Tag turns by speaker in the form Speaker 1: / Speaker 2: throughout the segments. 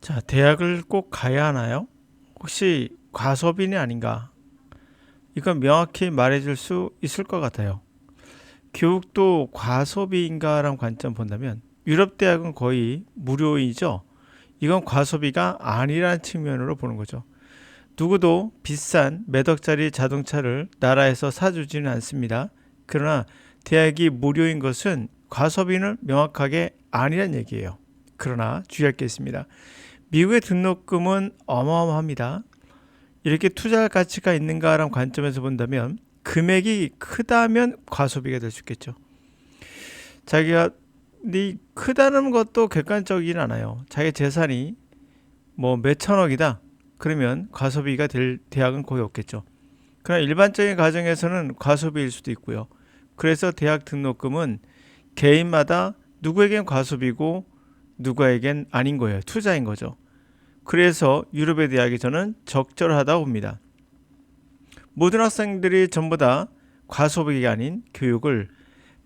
Speaker 1: 자, 대학을 꼭 가야 하나요? 혹시 과소비는 아닌가? 이건 명확히 말해줄 수 있을 것 같아요. 교육도 과소비인가라는 관점 본다면 유럽 대학은 거의 무료이죠. 이건 과소비가 아니라는 측면으로 보는 거죠. 누구도 비싼 몇 억짜리 자동차를 나라에서 사주지는 않습니다. 그러나 대학이 무료인 것은 과소비는 명확하게 아니란 얘기예요. 그러나 주의할 게 있습니다. 미국의 등록금은 어마어마합니다. 이렇게 투자할 가치가 있는가라는 관점에서 본다면 금액이 크다면 과소비가 될 수 있겠죠. 자기가 크다는 것도 객관적이진 않아요. 자기 재산이 뭐 몇천억이다. 그러면 과소비가 될 대학은 거의 없겠죠. 그러나 일반적인 가정에서는 과소비일 수도 있고요. 그래서 대학 등록금은 개인마다 누구에겐 과소비고 누구에겐 아닌 거예요. 투자인 거죠. 그래서 유럽의 대학이 저는 적절하다고 봅니다. 모든 학생들이 전부 다 과소비가 아닌 교육을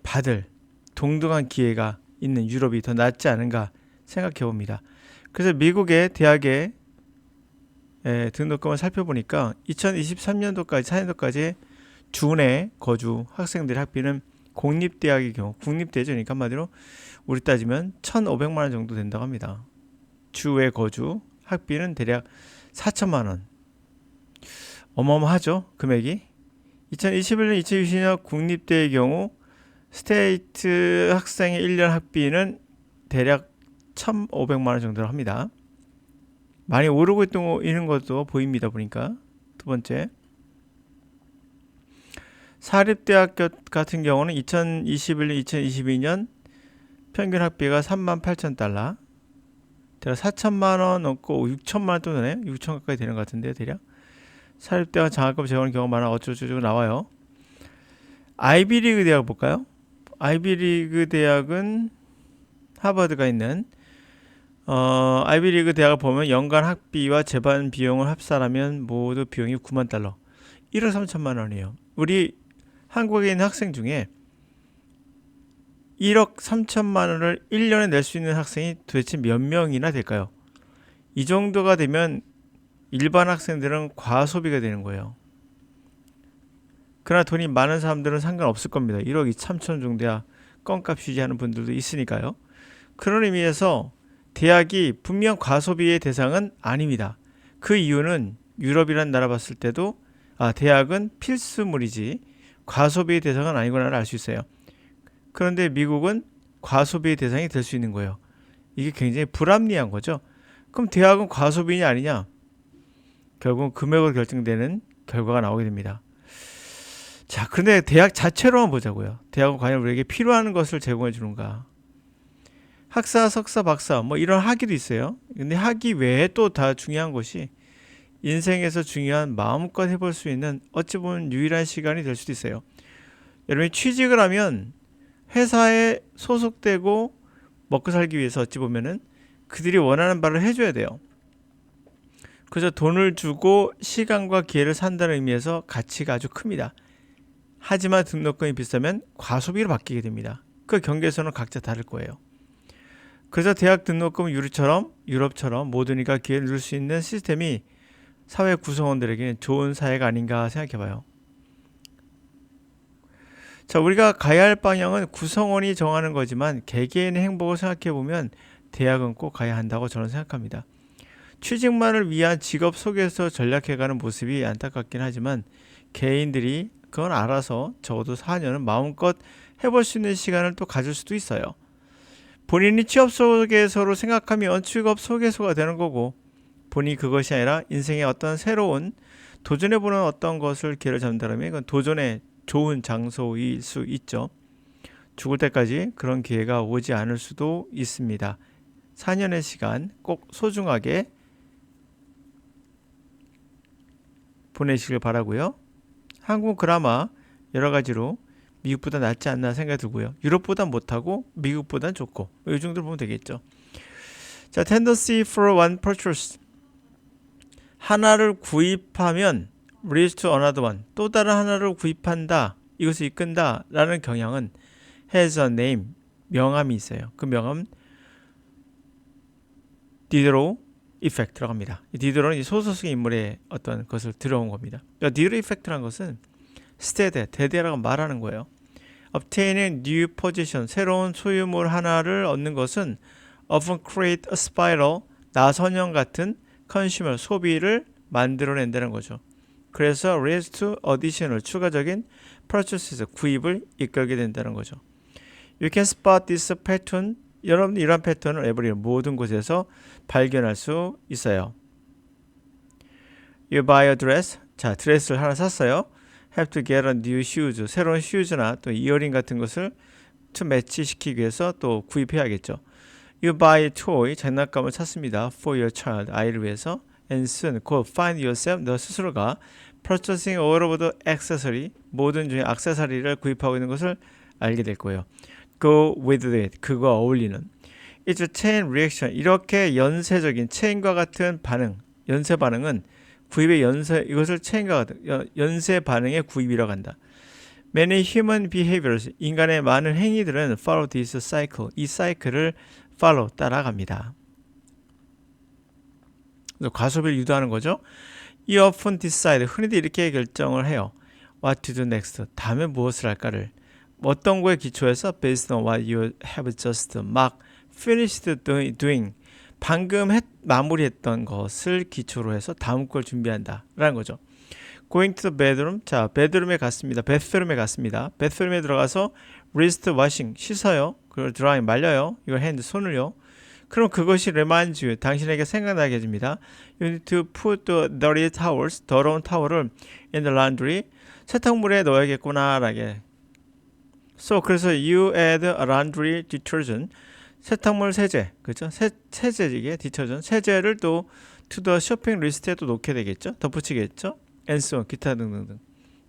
Speaker 1: 받을 동등한 기회가 있는 유럽이 더 낫지 않은가 생각해 봅니다. 그래서 미국의 대학의 등록금을 살펴보니까 2023년도까지 4년도까지 주내 거주 학생들의 학비는 공립대학의 경우 국립대죠. 그러니까 한마디로 우리 따지면 1,500만 원 정도 된다고 합니다. 주에 거주 학비는 대략 4천만 원. 어마어마하죠, 금액이. 2021년, 2020년 국립대의 경우 스테이트 학생의 1년 학비는 대략 1,500만 원 정도 합니다. 많이 오르고 있는 것도 보입니다, 보니까. 두 번째, 사립대학 같은 경우는 2021년, 2022년 평균 학비가 38,000달러, 대략 4천만 원 넘고 6천만 원 또 되네. 6천 가까이 되는 것 같은데요, 대략. 사립대학 장학금 제공하는 경우가 많아 어쩌고저쩌고 나와요. 아이비리그 대학 볼까요? 아이비리그 대학은 하버드가 있는 아이비리그 대학을 보면 연간 학비와 재반 비용을 합산하면 모두 비용이 9만 달러, 1억 3천만 원이에요. 우리 한국에 있는 학생 중에 1억 3천만 원을 1년에 낼 수 있는 학생이 도대체 몇 명이나 될까요? 이 정도가 되면 일반 학생들은 과소비가 되는 거예요. 그러나 돈이 많은 사람들은 상관없을 겁니다. 1억 2천천 정도야 껌값이지 하는 분들도 있으니까요. 그런 의미에서 대학이 분명 과소비의 대상은 아닙니다. 그 이유는 유럽이라는 나라 봤을 때도 대학은 필수물이지 과소비의 대상은 아니구나를 알 수 있어요. 그런데 미국은 과소비의 대상이 될 수 있는 거예요. 이게 굉장히 불합리한 거죠. 그럼 대학은 과소비냐 아니냐? 결국은 금액으로 결정되는 결과가 나오게 됩니다. 자, 그런데 대학 자체로만 보자고요. 대학은 과연 우리에게 필요한 것을 제공해 주는가? 학사, 석사, 박사 뭐 이런 학위도 있어요. 근데 학위 외에 또 다 중요한 것이 인생에서 중요한 마음껏 해볼 수 있는 어찌 보면 유일한 시간이 될 수도 있어요. 여러분이 취직을 하면 회사에 소속되고 먹고 살기 위해서 어찌 보면은 그들이 원하는 바를 해줘야 돼요. 그래서 돈을 주고 시간과 기회를 산다는 의미에서 가치가 아주 큽니다. 하지만 등록금이 비싸면 과소비로 바뀌게 됩니다. 그 경계선은 각자 다를 거예요. 그래서 대학 등록금 유럽처럼 모든 이가 기회를 누릴 수 있는 시스템이 사회 구성원들에게는 좋은 사회가 아닌가 생각해봐요. 자, 우리가 가야 할 방향은 구성원이 정하는 거지만 개개인의 행복을 생각해보면 대학은 꼭 가야 한다고 저는 생각합니다. 취직만을 위한 직업 속에서 전략해가는 모습이 안타깝긴 하지만 개인들이 그건 알아서 적어도 4년은 마음껏 해볼 수 있는 시간을 또 가질 수도 있어요. 본인이 취업 속에서로 생각하면 취업 소개서가 되는 거고 본인이 그것이 아니라 인생의 어떤 새로운 도전해보는 어떤 것을 기회를 잡는다면 이건 도전의 좋은 장소일 수 있죠. 죽을 때까지 그런 기회가 오지 않을 수도 있습니다. 4년의 시간 꼭 소중하게 보내시길 바라고요. 한국은 그나마 여러 가지로 미국보다 낫지 않나 생각이 들고요. 유럽보다 못하고 미국보다 좋고 이 정도 보면 되겠죠. 자, tendency for one purchase. 하나를 구입하면 leads to another one. 또 다른 하나를 구입한다. 이것을 이끈다. 라는 경향은 has a name. 명함이 있어요. 그 명함 Diderot 이펙트 들어갑니다. 디더러는 이 소설속의 인물의 어떤 것을 들어온 겁니다. 그러니까 디더 이펙트라는 것은 스테데, 대대라고 말하는 거예요. obtaining new position, 새로운 소유물 하나를 얻는 것은 often create a spiral, 나선형 같은 consumer, 소비를 만들어낸다는 거죠. 그래서 leads to additional, 추가적인 purchases, 구입을 이끌게 된다는 거죠. You can spot this pattern, 여러분 이런 패턴을 everywhere, 모든 곳에서 발견할 수 있어요. You buy a dress, 자 드레스를 하나 샀어요. Have to get a new shoes, 새로운 슈즈나 또 이어링 같은 것을 to 매치시키기 위해서 또 구입해야겠죠. You buy a toy, 장난감을 샀습니다. For your child, 아이를 위해서. And soon, 곧 find yourself, 너 스스로가 purchasing all of the accessory, 모든 중에 액세서리를 구입하고 있는 것을 알게 될 거예요. Go with it, 그거와 어울리는. It's a chain reaction, 이렇게 연쇄적인 체인과 같은 반응, 연쇄 반응은 구입의 연쇄, 이것을 체인과 같은 연쇄 반응의 구입이라고 한다. Many human behaviors, 인간의 많은 행위들은 follow this cycle, 이 사이클을 follow, 따라갑니다. 과소비를 유도하는 거죠. You often decide, 흔히들 이렇게 결정을 해요. What to do next, 다음에 무엇을 할까를. 어떤 거에 기초해서 based on what you have just 막 finished doing, 방금 마무리했던 것을 기초로 해서 다음 걸 준비한다 라는 거죠. Going to the bedroom, 자 베드룸에 갔습니다. 베드룸에 들어가서 wrist washing, 씻어요. 그리고 drying, 말려요. 이거 hand, 손을요. 그럼 그것이 reminds you, 당신에게 생각나게 해줍니다. You need to put the dirty towels, 더러운 타월을 in the laundry, 세탁물에 넣어야겠구나 라게. So, 그래서 you add a laundry detergent, 세탁물 세제, 그죠? 세제기에 디터전, 세제를 또 to the shopping list에 또 놓게 되겠죠? 덧붙이겠죠? And so on, 기타 등등등.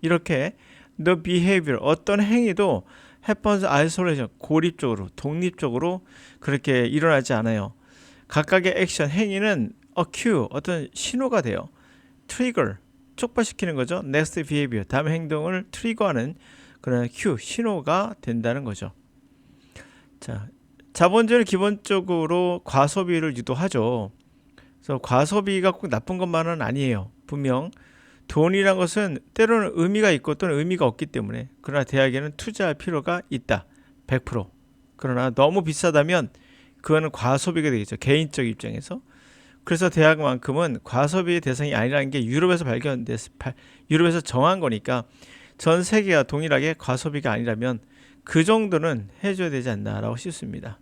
Speaker 1: 이렇게 the behavior, 어떤 행위도 happens isolation, 고립적으로, 독립적으로 그렇게 일어나지 않아요. 각각의 액션, 행위는 a cue, 어떤 신호가 돼요. trigger, 촉발시키는 거죠. next behavior, 다음 행동을 트리거하는 그런 cue, 신호가 된다는 거죠. 자, 자본주의는 기본적으로 과소비를 유도하죠. 그래서 과소비가 꼭 나쁜 것만은 아니에요. 분명 돈이란 것은 때로는 의미가 있고 또는 의미가 없기 때문에, 그러나 대학에는 투자할 필요가 있다. 100%. 그러나 너무 비싸다면 그거는 과소비가 되겠죠. 개인적 입장에서. 그래서 대학만큼은 과소비의 대상이 아니라는 게 유럽에서 유럽에서 정한 거니까 전 세계가 동일하게 과소비가 아니라면 그 정도는 해줘야 되지 않나라고 싶습니다.